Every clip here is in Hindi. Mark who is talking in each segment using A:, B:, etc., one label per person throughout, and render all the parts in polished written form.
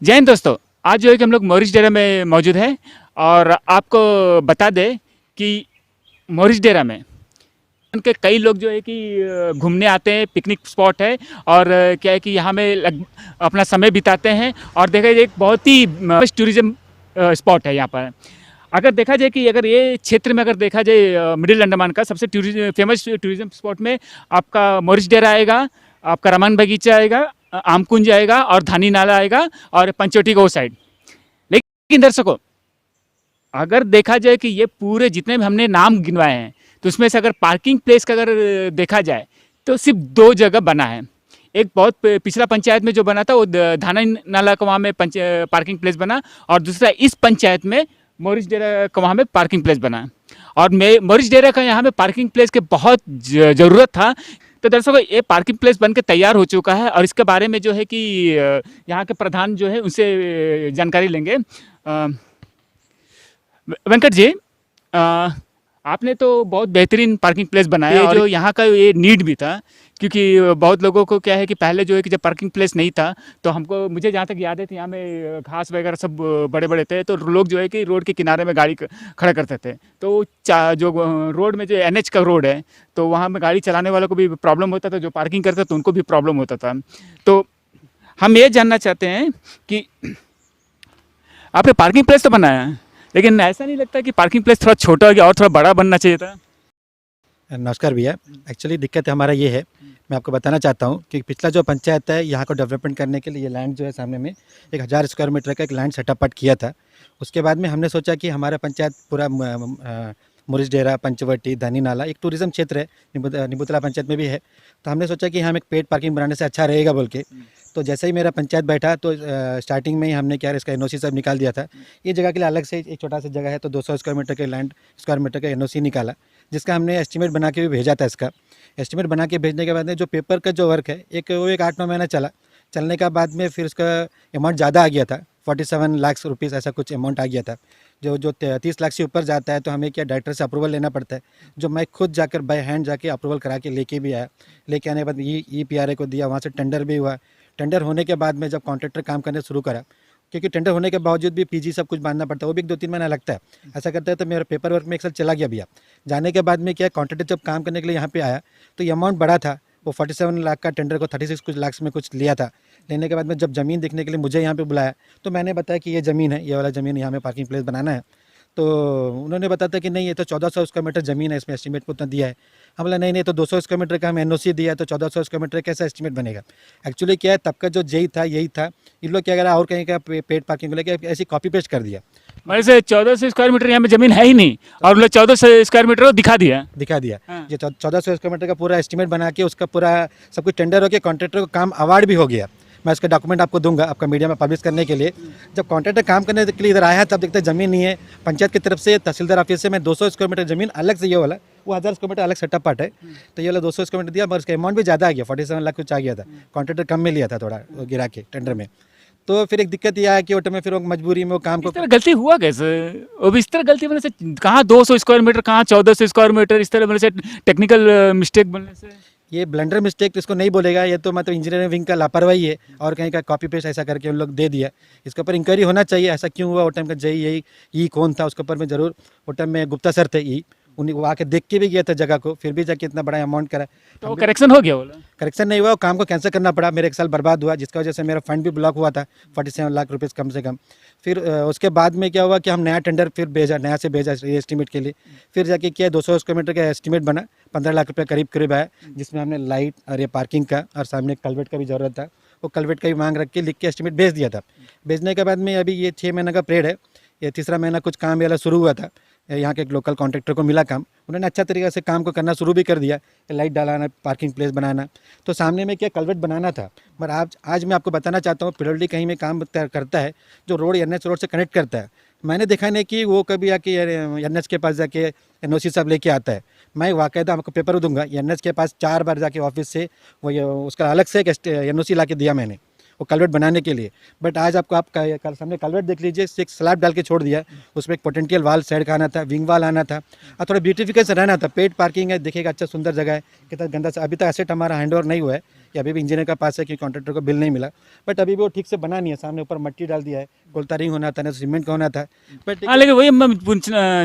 A: जय हिंद दोस्तों। आज जो है कि हम लोग मॉरिस डेरा में मौजूद है और आपको बता दें कि मॉरिस डेरा में उनके कई लोग जो है कि घूमने आते हैं, पिकनिक स्पॉट है और क्या है कि यहाँ में अपना समय बिताते हैं और देखा जाए एक बहुत ही टूरिज्म स्पॉट है यहाँ पर। अगर देखा जाए कि अगर ये क्षेत्र में अगर देखा जाए मिडिल अंडमान का सबसे फेमस टूरिज्म स्पॉट में आपका मॉरिस डेरा आएगा, आपका रमन बगीचा आएगा, आमकुंज आएगा और धानी नाला आएगा और पंचवटी का वो साइड। लेकिन दर्शकों, अगर देखा जाए कि ये पूरे जितने भी हमने नाम गिनवाए हैं तो उसमें से अगर पार्किंग प्लेस का अगर देखा जाए तो सिर्फ दो जगह बना है। एक बहुत पिछला पंचायत में जो बना था वो धाना नाला का वहाँ में पार्किंग प्लेस बना और दूसरा इस पंचायत में मॉरिस डेरा का वहाँ में पार्किंग प्लेस बना। और मॉरिस डेरा का यहाँ में पार्किंग प्लेस के बहुत ज़रूरत था। तो दर्शकों, ये पार्किंग प्लेस बन के तैयार हो चुका है और इसके बारे में जो है कि यहाँ के प्रधान जो है उनसे जानकारी लेंगे। वेंकट जी, आपने तो बहुत बेहतरीन पार्किंग प्लेस बनाया और जो यहाँ का ये नीड भी था, क्योंकि बहुत लोगों को क्या है कि पहले जो है कि जब पार्किंग प्लेस नहीं था तो मुझे जहाँ तक याद है कि यहाँ में घास वगैरह सब बड़े बड़े थे, तो लोग जो है कि रोड के किनारे में गाड़ी खड़ा करते थे। तो जो रोड में जो NH का रोड है तो वहाँ में गाड़ी चलाने वालों को भी प्रॉब्लम होता था, जो पार्किंग करता तो उनको भी प्रॉब्लम होता था। तो हम ये जानना चाहते हैं कि आपने पार्किंग प्लेस तो बनाया है, लेकिन ऐसा नहीं लगता कि पार्किंग प्लेस थोड़ा छोटा हो गया और थोड़ा बड़ा बनना चाहिए था?
B: नमस्कार भैया। एक्चुअली दिक्कत हमारा ये है, मैं आपको बताना चाहता हूँ कि पिछला जो पंचायत है यहाँ को डेवलपमेंट करने के लिए ये लैंड जो है सामने में 1000 स्क्वायर मीटर का एक लैंड सेटअप किया था। उसके बाद में हमने सोचा कि हमारा पंचायत पूरा मॉरिस डेरा, पंचवटी, धानी नाला एक टूरिज्म क्षेत्र है, निबुतला पंचायत में भी है। तो हमने सोचा कि हम एक पेड पार्किंग बनाने से अच्छा रहेगा बोल के। तो जैसे ही मेरा पंचायत बैठा तो स्टार्टिंग में ही हमने क्या इसका NOC सब निकाल दिया था। ये जगह के लिए अलग से एक छोटा सा जगह है, तो 200 स्क्वायर मीटर के लैंड स्क्वायर मीटर का NOC निकाला, जिसका हमने एस्टिमेट बना के भी भेजा था। इसका एस्टिमेट बना के भेजने के बाद में जो पेपर का जो वर्क है वो एक 8-9 महीना चलने का बाद में फिर उसका अमाउंट ज़्यादा आ गया था, 47 लाख रुपीज़ ऐसा कुछ अमाउंट आ गया था। जो 30 लाख से ऊपर जाता है तो हमें क्या डायरेक्टर से अप्रूवल लेना पड़ता है, जो मैं खुद जाकर बाय हैंड जाके अप्रूवल करा के लेके भी आया। लेके आने के बाद EPRA को दिया, वहाँ से टेंडर भी हुआ। टेंडर होने के बाद में जब कॉन्ट्रैक्टर काम करने शुरू करा, क्योंकि टेंडर होने के बावजूद भी PG सब कुछ बांधना पड़ता है, वो भी 2-3 महीना लगता है। ऐसा करता है तो मेरा पेपर वर्क में एक साल चला गया भैया। जाने के बाद में क्या कॉन्ट्रैक्टर जब काम करने के लिए यहाँ पे आया तो ये अमाउंट बड़ा था। वो 47 लाख का टेंडर को 36 कुछ लाख में कुछ लिया था। लेने के बाद में जब ज़मीन देखने के लिए मुझे यहाँ पे बुलाया तो मैंने बताया कि ये ज़मीन है, ये वाला ज़मीन यहाँ में पार्किंग प्लेस बनाना है। तो उन्होंने बताया था कि नहीं, ये तो 1400 स्क्वायर मीटर ज़मीन है, इसमें एस्टीमेट को उतना दिया है। हम बोला नहीं, तो 200 स्क्वायर मीटर का हम NOC दिया है, तो 1400 स्क्वायर मीटर कैसा एस्टीमेट बनेगा। एक्चुअली क्या है, तब का जो जेई था यही था। इन लोग क्या करा, और कहीं का पेड पार्किंग को लेकर ऐसी कॉपी पेस्ट कर दिया।
A: मेरे से 1400 स्क्वायर मीटर यहाँ में ज़मीन है ही नहीं और लोग 1400 स्क्वायर मीटर दिखा दिया।
B: हाँ। ये 1400 स्क्वायर मीटर का पूरा एस्टीमेट बना के उसका पूरा सब कुछ टेंडर हो गया, कॉन्ट्रैक्टर को काम अवार्ड भी हो गया। मैं उसका डॉक्यूमेंट आपको दूंगा आपका मीडिया में पब्लिश करने के लिए। जब कॉन्ट्रैक्टर काम करने के लिए इधर आया तब देखते ज़मीन नहीं है। पंचायत की तरफ से, तहसीलदार ऑफिस से मैं 200 स्क्वायर मीटर ज़मीन अलग से, ये वाला वो 1000 स्क्वायर मीटर अलग सेटअप पार्ट है, तो ये वाला 200 स्क्वायर मीटर दिया, मगर उसका अमाउंट भी ज़्यादा आ गया, 47 लाख कुछ आ गया था। कॉन्ट्रैक्टर कम में लिया था थोड़ा गिरा के टेंडर में। तो फिर एक दिक्कत यह है कि वो फिर वो मजबूरी में वो काम को,
A: इस तरह गलती हुआ कैसे? अब इस तरह गलती बनने से कहाँ 200 स्क्वायर मीटर, कहाँ 1400 स्क्वायर मीटर, इस तरह बनने से टेक्निकल मिस्टेक बनने से?
B: ये ब्लंडर मिस्टेक इसको नहीं बोलेगा, ये तो मतलब इंजीनियरिंग विंग का लापरवाही है और कहीं का कॉपी पेस्ट ऐसा करके उन लोग दे दिया। इसके ऊपर इंक्वायरी होना चाहिए, ऐसा क्यों हुआ। वो टाइम का जेई यही कौन था उसके ऊपर में ज़रूर, वो टाइम में गुप्ता सर थे, उन्हीं वो आके देख के भी गया था जगह को, फिर भी जाके इतना बड़ा अमाउंट करा।
A: तो करेक्शन हो गया? बोला
B: करेक्शन नहीं हुआ, काम को कैंसिल करना पड़ा, मेरे एक साल बर्बाद हुआ, जिसका वजह से मेरा फंड भी ब्लॉक हुआ था 47 लाख रुपीज़ कम से कम। फिर उसके बाद में क्या हुआ कि हम नया टेंडर फिर नया से भेजा एस्टीमेट के लिए। फिर जाके किया 200 स्क्वायर मीटर का एस्टीमेट बना, 15 लाख रुपये करीब आया, जिसमें हमने लाइट और ये पार्किंग का और सामने कल्वेट का भी ज़रूरत था, वो कल्वेट का भी मांग रख के लिख के एस्टीमेट भेज दिया था। भेजने के बाद में अभी ये 6 महीने का पीरियड है, ये तीसरा महीना कुछ काम वाला शुरू हुआ था। यहाँ के एक लोकल कॉन्ट्रैक्टर को मिला काम, उन्होंने अच्छा तरीके से काम को करना शुरू भी कर दिया, लाइट डालाना, पार्किंग प्लेस बनाना। तो सामने में क्या कल्वेट बनाना था, मगर आज मैं आपको बताना चाहता हूँ पिरोली कहीं में काम करता है जो रोड NH रोड से कनेक्ट करता है। मैंने देखा नहीं कि वो कभी आके NH के पास जाके NOC सब लेके आता है। मैं वाकायदा आपको पेपर दूंगा, NH के पास 4 बार जाके ऑफिस से वो उसका अलग से एक NOC ला के दिया मैंने वो कल्वेट बनाने के लिए। बट आज आपको कल सामने कल्वेट देख लीजिए, एक स्लैब डाल के छोड़ दिया, उसमें एक पोटेंशियल वाल साइड का आना था, विंग वाल आना था और थोड़ा ब्यूटिफिकेशन रहना था। पेड पार्किंग है, देखिएगा अच्छा सुंदर जगह है, कितना गंदा सा। अभी तक एसेट हमारा हैंड ओवर नहीं हुआ है, ये अभी भी इंजीनियर का पास है कि कॉन्ट्रैक्टर को बिल नहीं मिला, बट अभी भी वो ठीक से बना नहीं है। सामने ऊपर मट्टी डाल दिया है, कोलतारिंग होना था ना, सीमेंट का होना था, बट
A: हाँ, लेकिन वही मैं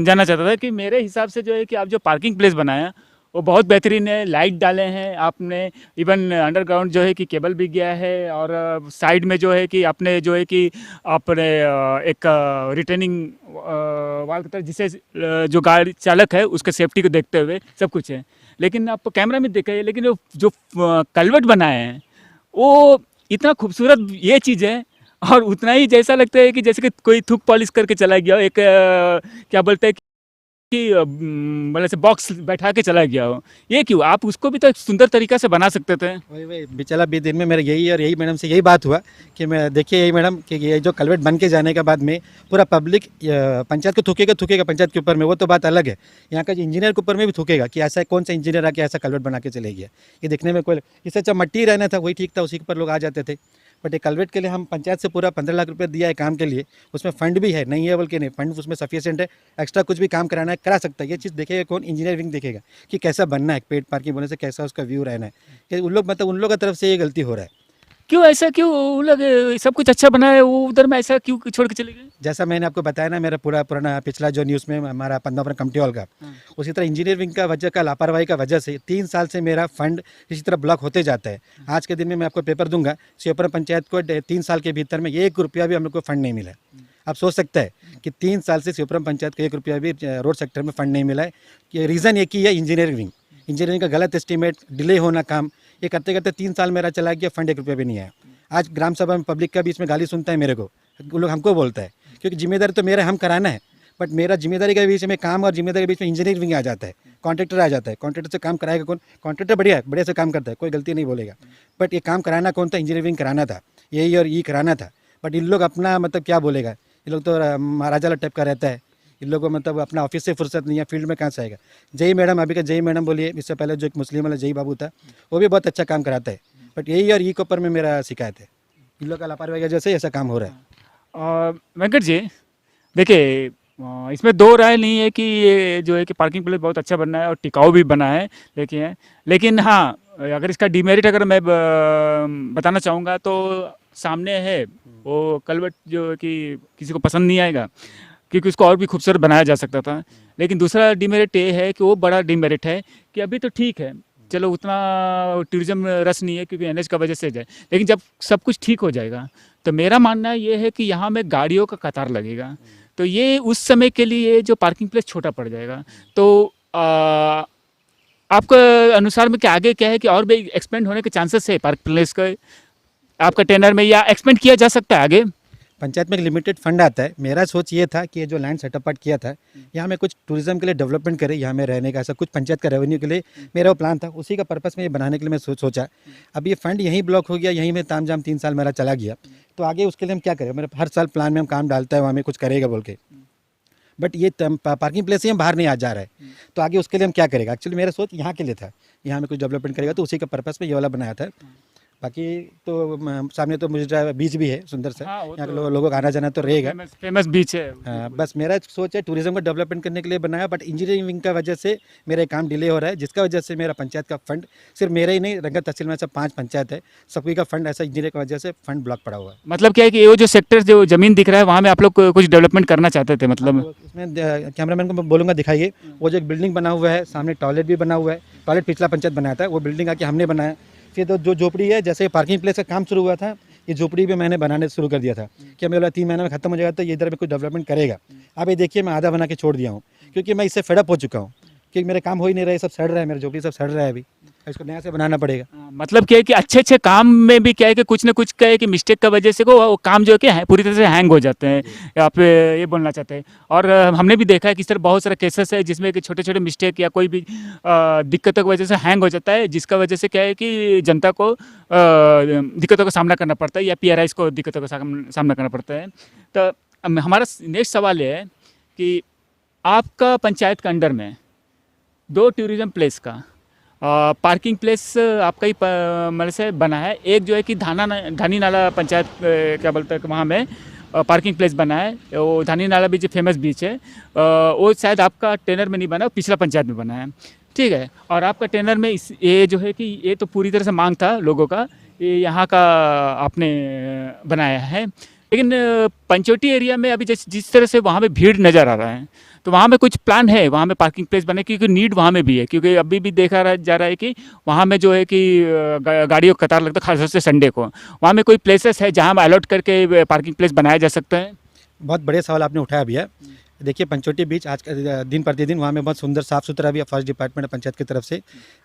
A: जानना चाहता था कि मेरे हिसाब से जो है कि आप जो पार्किंग प्लेस बनाया वो बहुत बेहतरीन है। लाइट डाले हैं आपने, इवन अंडरग्राउंड जो है कि केबल भी गया है, और साइड में जो है कि आपने जो है कि आपने एक रिटर्निंग वाल की तरह, जिससे जो गाड़ी चालक है उसके सेफ्टी को देखते हुए सब कुछ है। लेकिन आप कैमरा में देखे, लेकिन जो कलवट बनाए हैं वो इतना खूबसूरत ये चीज़ है, और उतना ही जैसा लगता है कि जैसे कि कोई थूक पॉलिश करके चला गया हो, एक क्या बोलते हैं कि मतलब से बॉक्स बैठा के चला गया हो। ये क्यों? आप उसको भी तो एक सुंदर तरीका से बना सकते थे।
B: वही बिचला 20 दिन में मेरा यही और यही मैडम से यही बात हुआ कि मैं देखिए यही मैडम कि ये जो कलवेट बन के जाने के बाद में पूरा पब्लिक पंचायत को थूकेगा पंचायत के ऊपर में, वो तो बात अलग है। यहाँ का इंजीनियर के ऊपर में भी थूकेगा कि ऐसा कौन सा इंजीनियर आके ऐसा कलवेट बना के चले गया। ये देखने में कोई, इससे अच्छा मट्टी रहना था, वही ठीक था, उसी के ऊपर लोग आ जाते थे। बट ये कलवेट के लिए हम पंचायत से पूरा 15 लाख रुपये दिया है काम के लिए, उसमें फंड भी है, नहीं है बल्कि नहीं, फंड उसमें सफिशिएंट है। एक्स्ट्रा कुछ भी काम कराना है करा सकता है। ये चीज़ देखेगा कौन? इंजीनियरिंग देखेगा कि कैसा बनना है, पेड पार्किंग होने से कैसा उसका व्यू रहना है। कि उन लोग मतलब उन लोगों की तरफ से ये गलती हो रहा है।
A: क्यों ऐसा? क्यों वो लोग सब कुछ अच्छा बना है, वो उधर में ऐसा क्यों छोड़ के चले गए?
B: जैसा मैंने आपको बताया ना, मेरा पूरा पुराना पिछला जो न्यूज़ में हमारा पद्मापुरम कमेटी हॉल का, उसी तरह इंजीनियरिंग का वजह का लापरवाही का वजह से 3 साल से मेरा फंड इसी तरह ब्लॉक होते जाता है। आज के दिन में मैं आपको पेपर दूंगा, शिवपुरा पंचायत को 3 साल के भीतर में 1 रुपया भी हम लोग को फंड नहीं मिला है। आप सोच सकते हैं कि 3 साल से शिवपुरा पंचायत को 1 रुपया भी रोड सेक्टर में फंड नहीं मिला है। कि रीज़न एक ही है, इंजीनियरिंग का गलत एस्टीमेट, डिले होना काम, ये करते करते 3 साल मेरा चला गया, फंड 1 रुपया भी नहीं आया। आज ग्राम सभा में पब्लिक का बीच में गाली सुनता है मेरे को, वो लोग हमको बोलता है, क्योंकि जिम्मेदारी तो मेरा, हम कराना है, बट मेरा जिम्मेदारी के बीच में काम और जिम्मेदारी के बीच में इंजीनियरिंग आ जाता है, कॉन्ट्रैक्टर आ जाता है। कॉन्ट्रैक्टर से काम कराएगा कौन? कॉन्ट्रैक्टर बढ़िया है, बढ़िया से काम करता है, कोई गलती नहीं बोलेगा, बट ये काम कराना कौन था? इंजीनियरिंग कराना था, यही और ये कराना था। बट इन लोग अपना मतलब क्या बोलेगा, इन लोग तो महाराजा टाइप का रहता है। इन लोगों को मतलब अपना ऑफिस से फुर्सत नहीं है, फील्ड में कहाँ से आएगा। जय मैडम, अभी का जय मैडम बोलिए, इससे पहले जो एक मुस्लिम वाला जय बाबू था, वो भी बहुत अच्छा काम कराता है। बट यही और ई के ऊपर में मेरा शिकायत है, इन लोग का लापरवाही की वजह से ऐसा काम हो रहा है।
A: वेंकट जी, देखिए इसमें दो राय नहीं है कि ये जो है कि पार्किंग प्लेस बहुत अच्छा बनना है और टिकाऊ भी बना है, लेकिन हाँ, अगर इसका डिमेरिट अगर मैं बताना चाहूँगा तो सामने है वो कलवट जो है कि किसी को पसंद नहीं आएगा, क्योंकि उसको और भी खूबसूरत बनाया जा सकता था। लेकिन दूसरा डिमेरिट ये है कि वो बड़ा डिमेरिट है कि अभी तो ठीक है, चलो उतना टूरिज्म रस नहीं है क्योंकि एनएच का वजह से जाए, लेकिन जब सब कुछ ठीक हो जाएगा तो मेरा मानना ये है कि यहाँ में गाड़ियों का कतार लगेगा, तो ये उस समय के लिए जो पार्किंग प्लेस छोटा पड़ जाएगा। तो आपके अनुसार में क्या आगे क्या है कि और भी एक्सपेंड होने के चांसेस है पार्क प्लेस का आपका टेनर में, या एक्सपेंड किया जा सकता है आगे?
B: पंचायत में एक लिमिटेड फंड आता है। मेरा सोच ये था कि ये जो लैंड सेटअप किया था, यहाँ में कुछ टूरिज्म के लिए डेवलपमेंट करे, यहाँ में रहने का ऐसा कुछ पंचायत का रेवेन्यू के लिए मेरा वो प्लान था, उसी का पर्पस में ये बनाने के लिए मैं सोचा। अब ये फंड यहीं ब्लॉक हो गया, यहीं में तामझाम 3 साल मेरा चला गया, तो आगे उसके लिए हम क्या करें? मेरा हर साल प्लान में हम काम डालता है, वहाँ में कुछ करेगा बोल के, बट ये पार्किंग प्लेस ही हम बाहर नहीं आ जा रहा है, तो आगे उसके लिए हम क्या करेगा? एक्चुअली मेरा सोच यहाँ के लिए था, यहाँ में कुछ डेवलपमेंट करेगा, तो उसी का पर्पस में ये वाला बनाया था। बाकी तो सामने तो मुझे बीच भी है सुंदर सा,
A: हाँ, वो
B: यहाँ
A: तो
B: के लोगों का आना जाना तो रहेगा।
A: फेमस बीच है।
B: हाँ, बस मेरा सोच है टूरिज्म को डेवलपमेंट करने के लिए बनाया, बट इंजीनियरिंग विंग का वजह से मेरा काम डिले हो रहा है, जिसका वजह से मेरा पंचायत का फंड, सिर्फ मेरा ही नहीं, रंगत तहसील में सब 5 पंचायत है, सबकी का फंड ऐसा इंजीनियर की वजह से फंड ब्लॉक पड़ा हुआ है।
A: मतलब क्या है कि ये जो सेक्टर जो जमीन दिख रहा है वहाँ में आप लोग कुछ डेवलपमेंट करना चाहते थे मतलब?
B: तो इसमें कैमरामैन को मैं बोलूँगा दिखाइए, वो जो एक बिल्डिंग बना हुआ है, सामने टॉयलेट भी बना हुआ है, टॉयलेट पिछला पंचायत बनाया था, वो बिल्डिंग आके हमने बनाया। फिर तो जो झोपड़ी है, जैसे पार्किंग प्लेस का काम शुरू हुआ था, ये झोपड़ी भी मैंने बनाने शुरू कर दिया था कि हमें 3 महीने में खत्म हो जाएगा, तो ये इधर में कुछ डेवलपमेंट करेगा। अब ये देखिए मैं आधा बना के छोड़ दिया हूँ, क्योंकि मैं इससे फेडअप हो चुका हूँ, क्योंकि मेरे काम हो ही नहीं रहे, सब सड़ रहा है, मेरा झोपड़ी सब सड़ रहा है, अभी इसको नया से बनाना पड़ेगा।
A: मतलब क्या है कि अच्छे अच्छे काम में भी क्या है कि कुछ ना कुछ क्या है कि मिस्टेक की वजह से वो काम जो है कि पूरी तरह से हैंग हो जाते हैं, आप ये बोलना चाहते हैं। और हमने भी देखा है कि इस तरह बहुत सारे केसेस है जिसमें कि छोटे छोटे मिस्टेक या कोई भी दिक्कतों की वजह से हैंग हो जाता है, जिसका वजह से क्या है कि जनता को दिक्कतों का सामना करना पड़ता है, या PRIs को दिक्कतों का सामना करना पड़ता है। तो हमारा नेक्स्ट सवाल ये है कि आपका पंचायत के अंडर में 2 टूरिज्म प्लेस का पार्किंग प्लेस आपका ही मतलब से बना है। एक जो है कि धानी नाला पंचायत क्या बोलते हैं कि वहाँ में पार्किंग प्लेस बना है, वो धानी नाला बीच फेमस बीच है, वो शायद आपका टेनर में नहीं बना, वो पिछला पंचायत में बना है। ठीक है। और आपका टेनर में इस ये जो है कि ये तो पूरी तरह से मांग था लोगों का, ये यहाँ का आपने बनाया है। लेकिन पंचवटी एरिया में अभी जिस तरह से वहाँ पे भीड़ नज़र आ रहा है, तो वहाँ में कुछ प्लान है वहाँ में पार्किंग प्लेस बने, क्योंकि नीड वहाँ में भी है, क्योंकि अभी भी जा रहा है कि वहाँ में जो है कि गाड़ियों का कतार लगता है, खासतौर से संडे को। वहाँ में कोई प्लेसेस है जहाँ अलॉट करके पार्किंग प्लेस बनाया जा सकता है?
B: बहुत बड़े सवाल आपने उठाया भैया। देखिए पंचवटी बीच आज दिन प्रतिदिन वहाँ में बहुत सुंदर साफ़ सुथरा भी है, फर्स्ट डिपार्टमेंट पंचायत की तरफ से,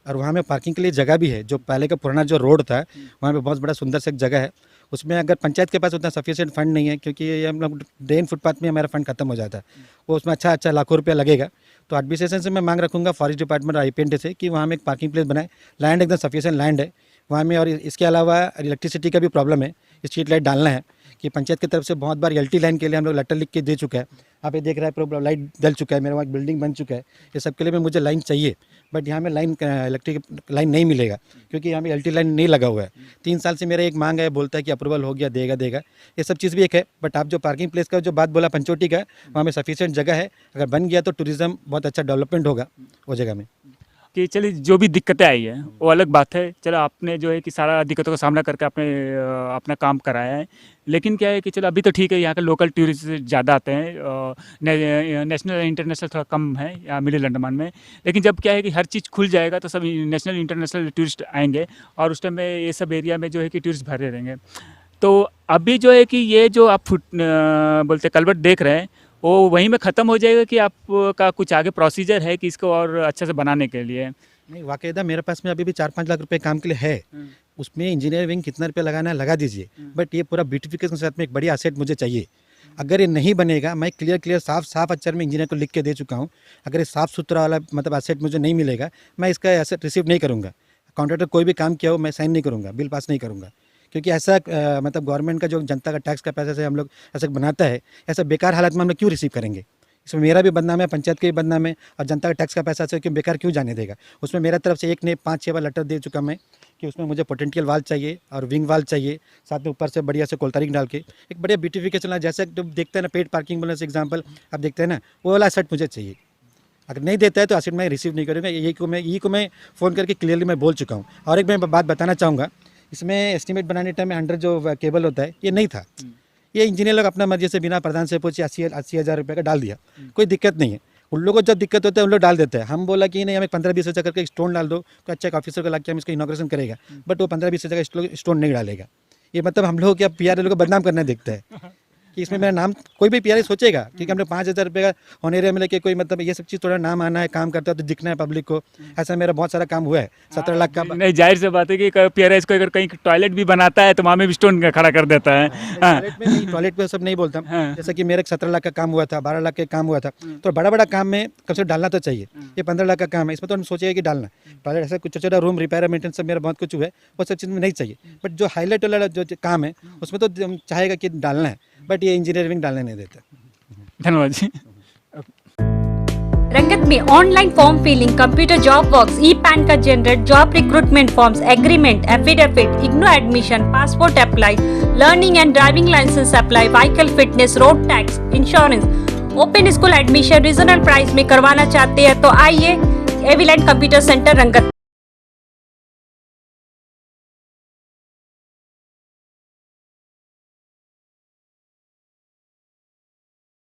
B: और वहाँ में पार्किंग के लिए जगह भी है। जो पहले का पुराना जो रोड था वहाँ पे बहुत बड़ा सुंदर से एक जगह है। उसमें अगर पंचायत के पास उतना सफिशिएंट फंड नहीं है, क्योंकि ये हम लोग ड्रेन फुटपाथ में हमारा फंड खत्म हो जाता है, वो उसमें अच्छा लाखों रुपया लगेगा। तो एडमिनिस्ट्रेशन से मैं मांग रखूँगा फॉरेस्ट डिपार्टमेंट और IPNT से कि वहाँ में एक पार्किंग प्लेस बनाए। लैंड एकदम सफिशिएंट लैंड है वहाँ में, और इसके अलावा इलेक्ट्रिसिटी का भी प्रॉब्लम है, स्ट्रीट लाइट डालना है कि पंचायत की तरफ से बहुत बार LT लाइन के लिए हम लोग लेटर लिख के दे चुका है। आप ये देख रहे हैं पूरा लाइट डल चुका है, मेरे वहाँ बिल्डिंग बन चुका है। ये सब के लिए मुझे लाइन चाहिए, बट यहाँ में लाइन इलेक्ट्रिक लाइन नहीं मिलेगा, क्योंकि यहाँ में LT लाइन नहीं लगा हुआ है। 3 साल से मेरा एक मांग है, बोलता है कि अप्रूवल हो गया, देगा। ये सब चीज़ भी एक है, बट आप जो पार्किंग प्लेस का जो बात बोला पंचवटी का, वहाँ में सफिशिएंट जगह है। अगर बन गया तो टूरिज़्म बहुत अच्छा डेवलपमेंट होगा वो जगह में।
A: कि चलिए जो भी दिक्कतें आई है वो अलग बात है, चलो आपने जो है कि सारा दिक्कतों का सामना करके आपने अपना काम कराया है। लेकिन क्या है कि चलो अभी तो ठीक है, यहाँ के लोकल टूरिस्ट ज़्यादा आते हैं, नेशनल इंटरनेशनल थोड़ा कम है यहाँ मिडिल अंडमान में। लेकिन जब क्या है कि हर चीज़ खुल जाएगा तो सब नेशनल इंटरनेशनल टूरिस्ट आएंगे, और उस टाइम में ये सब एरिया में जो है कि टूरिस्ट भरे रहेंगे। तो अभी जो है कि ये जो आप बोलते कलवट देख रहे हैं, वो वहीं में ख़त्म हो जाएगा कि आपका कुछ आगे प्रोसीजर है कि इसको और अच्छे से बनाने के लिए?
B: नहीं, वाकईदा मेरे पास में अभी भी 4-5 लाख रुपए काम के लिए है। उसमें इंजीनियर विंग कितना रुपया लगाना है लगा दीजिए, बट ये पूरा ब्यूटिफिकेशन के साथ में एक बड़ी एसेट मुझे चाहिए। अगर ये नहीं बनेगा, मैं क्लियर साफ अक्षर में इंजीनियर को लिख के दे चुका हूँ, अगर ये साफ़ सुथरा वाला मतलब एसेट मुझे नहीं मिलेगा, मैं इसका एसेट रिसीव नहीं करूँगा। कॉन्ट्रैक्टर कोई भी काम किया हो मैं साइन नहीं करूँगा, बिल पास नहीं करूँगा, क्योंकि ऐसा मतलब गवर्नमेंट का जो जनता का टैक्स का पैसा से हम लोग ऐसा बनाता है, ऐसा बेकार हालत में हम लोग क्यों रिसीव करेंगे? इसमें मेरा भी बदनाम है, पंचायत के भी बदनाम है, और जनता का टैक्स का पैसा से क्यों बेकार क्यों जाने देगा? उसमें मेरा तरफ से एक ने 5-6 बार लेटर दे चुका मैं कि उसमें मुझे पोटेंशियल वाल चाहिए और विंग वाल चाहिए, साथ में ऊपर से बढ़िया से कोल्तारिंग डाल के एक बढ़िया ब्यूटिफिकेशन, जैसे जो देखते हैं ना पेड पार्किंग बोलने से एग्जाम्पल आप देखते हैं ना, वो वाला एसेट मुझे चाहिए। अगर नहीं देता है तो एसेट मैं रिसीव नहीं करूँगा। यही को मैं फ़ोन करके क्लियरली मैं बोल चुका हूँ। और एक मैं बात बताना चाहूँगा, इसमें एस्टीमेट बनाने टाइम में अंडर जो केबल होता है ये नहीं था, ये इंजीनियर लोग अपना मर्जी से बिना प्रधान से पूछे 80,000 रुपये का डाल दिया। कोई दिक्कत नहीं है, उन लोगों को जब दिक्कत होता है उन लोग डाल देते हैं। हम बोला कि नहीं, हमें 15-20 हज़ार करके स्टोन डाल दो, तो अच्छा एक ऑफिसर को ला के हम इसका इनॉग्रेशन करेगा, बट वो 15-20 हज़ार का स्टोन नहीं डालेगा। ये मतलब हम लोग क्या PR लोग को बदनाम करना देखता है कि इसमें मेरा नाम कोई भी PR सोचेगा, क्योंकि हमने 5,000 रुपये का ऑनरेरियम में लेके कोई मतलब ये सब चीज़ थोड़ा नाम आना है, काम करता है तो दिखना है पब्लिक को। ऐसा मेरा बहुत सारा काम हुआ है, 17 लाख का।
A: नहीं, जाहिर सी बात है कि PRS को अगर कहीं टॉयलेट भी बनाता है तो वहाँ में भी स्टोन खड़ा कर देता है।
B: टॉयलेट पे सब नहीं बोलता, जैसे कि मेरे 17 लाख का काम हुआ था, 12 लाख का काम हुआ था, तो बड़ा काम में कम से कम डालना तो चाहिए। ये 15 लाख का काम है, इसमें तो हम सोचिए कि डालना टॉयलेट, ऐसा कुछ छोटा रूम रिपेयर मेंटेनेंस सब मेरा बहुत कुछ हुआ है, वो सब चीज़ में नहीं चाहिए। बट जो हाईलाइट वाला जो काम है उसमें तो हम चाहेगा कि डालना है, बट ये इंजीनियरिंग डालने नहीं देता।
A: धन्यवाद जी।
C: रंगत में online form filling, computer job works, e PAN का generate, job recruitment forms, agreement, affidavit, IGNOU admission, passport apply, learning and driving licence apply, vehicle fitness, road tax, insurance, open school admission regional price में करवाना चाहते हैं तो आइए एविलेंट कंप्यूटर सेंटर रंगत।